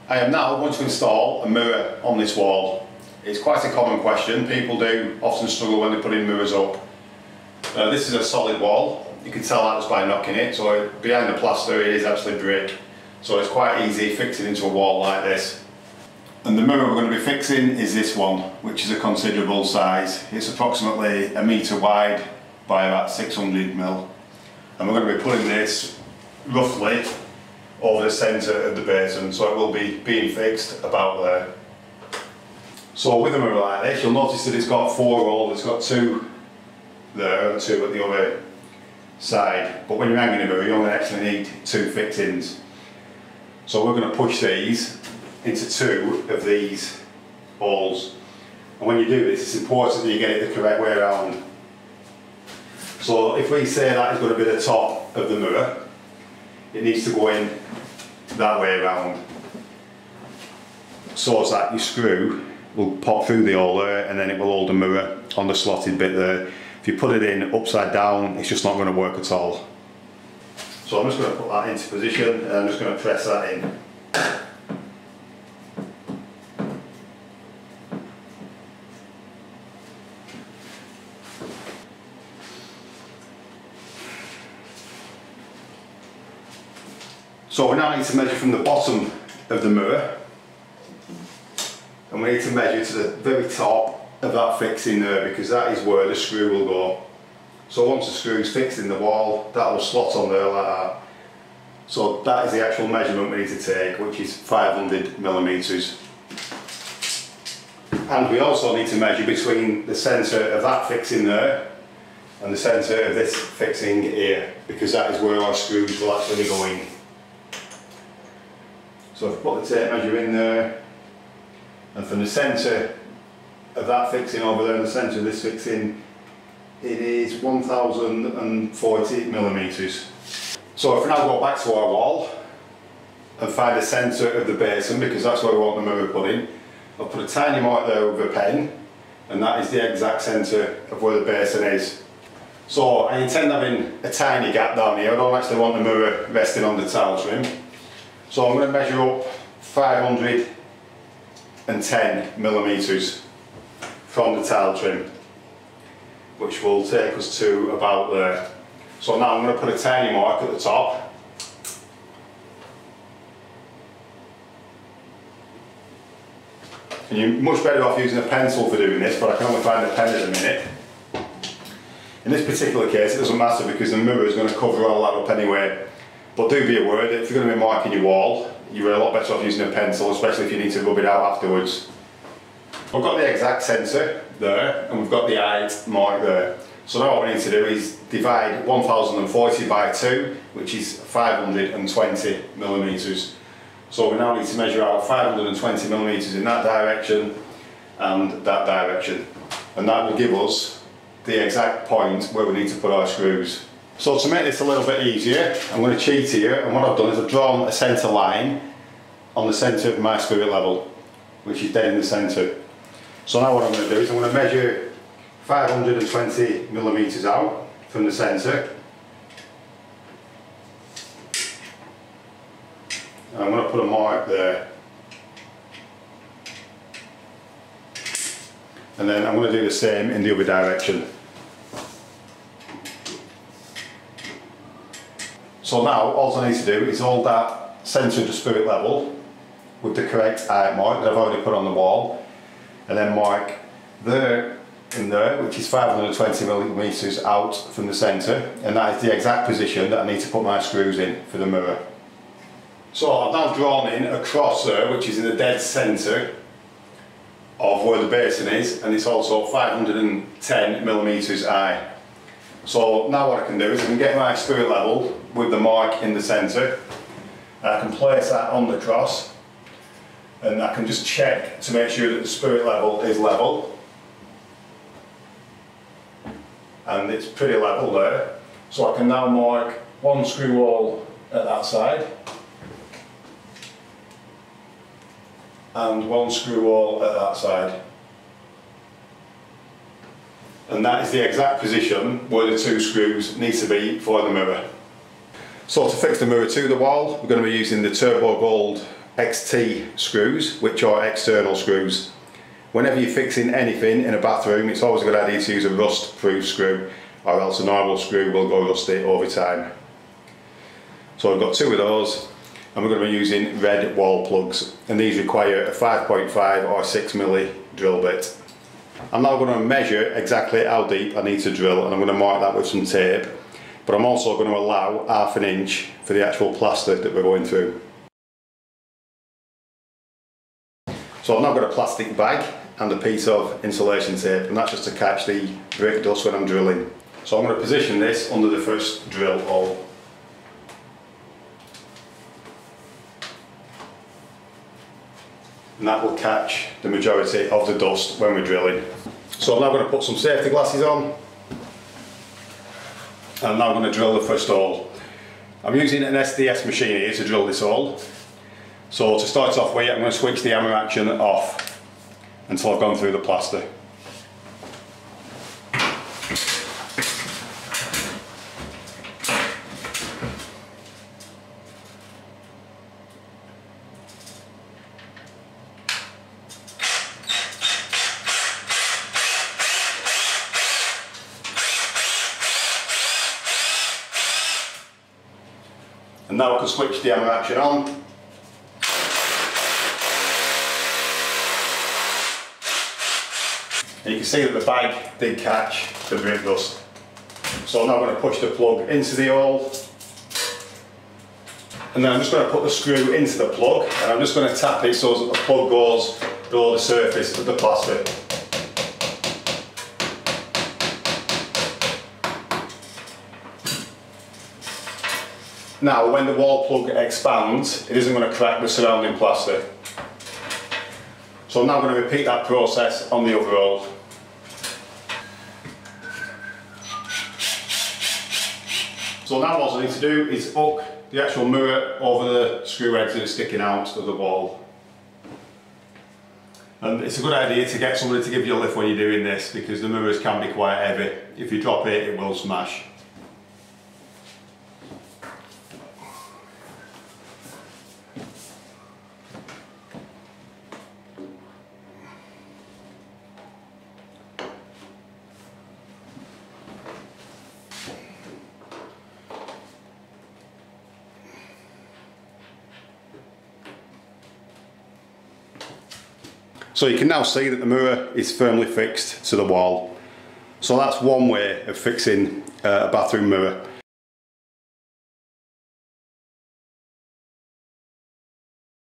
I am now going to install a mirror on this wall. It's quite a common question. People do often struggle when they're putting mirrors up. This is a solid wall. You can tell that just by knocking it. So behind the plaster it is actually brick. So it's quite easy fixing into a wall like this. And the mirror we're going to be fixing is this one, which is a considerable size. It's approximately 1 metre wide by about 600mm. And we're going to be putting this roughly over the centre of the basin, so it will be being fixed about there. So with a mirror like this, you'll notice that it's got 4 rolls. It's got 2 there and 2 at the other side. But when you're hanging a mirror, you only actually need 2 fittings. So we're going to push these into 2 of these holes. And when you do this, it's important that you get it the correct way around. So if we say that is going to be the top of the mirror, it needs to go in that way around, so that your screw will pop through the hole there and then it will hold the mirror on the slotted bit there. If you put it in upside down, it's just not going to work at all. So I'm just going to put that into position and I'm just going to press that in. So we now need to measure from the bottom of the mirror, and we need to measure to the very top of that fixing there, because that is where the screw will go. So once the screw is fixed in the wall, that will slot on there like that. So that is the actual measurement we need to take, which is 500mm. And we also need to measure between the centre of that fixing there and the centre of this fixing here, because that is where our screws will actually be going. So if I put the tape measure in there, and from the centre of that fixing over there and the centre of this fixing, it is 1040mm. So if we now go back to our wall and find the centre of the basin, because that's where we want the mirror put in, I'll put a tiny mark there with a pen, and that is the exact centre of where the basin is. So I intend having a tiny gap down here. I don't actually want the mirror resting on the tile trim. So I'm going to measure up 510mm from the tile trim, which will take us to about there. So now I'm going to put a tiny mark at the top. And you're much better off using a pencil for doing this, but I can only find a pen at the minute. In this particular case it doesn't matter because the mirror is going to cover all that up anyway. But do be aware that if you're going to be marking your wall, you're a lot better off using a pencil, especially if you need to rub it out afterwards. We've got the exact centre there, and we've got the height mark there. So now what we need to do is divide 1040 by 2, which is 520mm. So we now need to measure out 520mm in that direction and that direction. And that will give us the exact point where we need to put our screws. So to make this a little bit easier, I'm going to cheat here, and what I've done is I've drawn a centre line on the centre of my spirit level, which is dead in the centre. So now what I'm going to do is I'm going to measure 520mm out from the centre. And I'm going to put a mark there. And then I'm going to do the same in the other direction. So now all I need to do is hold that centre of the spirit level with the correct height mark that I've already put on the wall, and then mark there and there, which is 520mm out from the centre, and that is the exact position that I need to put my screws in for the mirror. So I've now drawn in a cross there, which is in the dead centre of where the basin is, and it's also 510mm high. So now what I can do is I can get my spirit level with the mark in the centre. I can place that on the cross, and I can just check to make sure that the spirit level is level. And it's pretty level there. So I can now mark 1 screw hole at that side and 1 screw hole at that side. And that is the exact position where the 2 screws need to be for the mirror. So to fix the mirror to the wall, we're going to be using the Turbo Gold XT screws, which are external screws. Whenever you're fixing anything in a bathroom, it's always a good idea to use a rust-proof screw, or else a normal screw will go rusty over time. So I've got 2 of those, and we're going to be using red wall plugs, and these require a 5.5 or 6mm drill bit. I'm now going to measure exactly how deep I need to drill, and I'm going to mark that with some tape, but I'm also going to allow 1/2 inch for the actual plaster that we're going through. So I've now got a plastic bag and a piece of insulation tape, and that's just to catch the brick dust when I'm drilling. So I'm going to position this under the first drill hole. And that will catch the majority of the dust when we're drilling. So I'm now going to put some safety glasses on. And I'm now going to drill the first hole. I'm using an SDS machine here to drill this hole. So to start off with, I'm going to switch the hammer action off until I've gone through the plaster. And now I can switch the hammer action on. And you can see that the bag did catch the brick dust. So I'm now going to push the plug into the hole. And then I'm just going to put the screw into the plug, and I'm just going to tap it so that the plug goes below the surface of the plaster. Now, when the wall plug expands, it isn't going to crack the surrounding plaster. So I'm now going to repeat that process on the other hole. So now what I need to do is hook the actual mirror over the screw heads that are sticking out of the wall. And it's a good idea to get somebody to give you a lift when you're doing this, because the mirrors can be quite heavy. If you drop it, it will smash. So you can now see that the mirror is firmly fixed to the wall. So that's one way of fixing a bathroom mirror.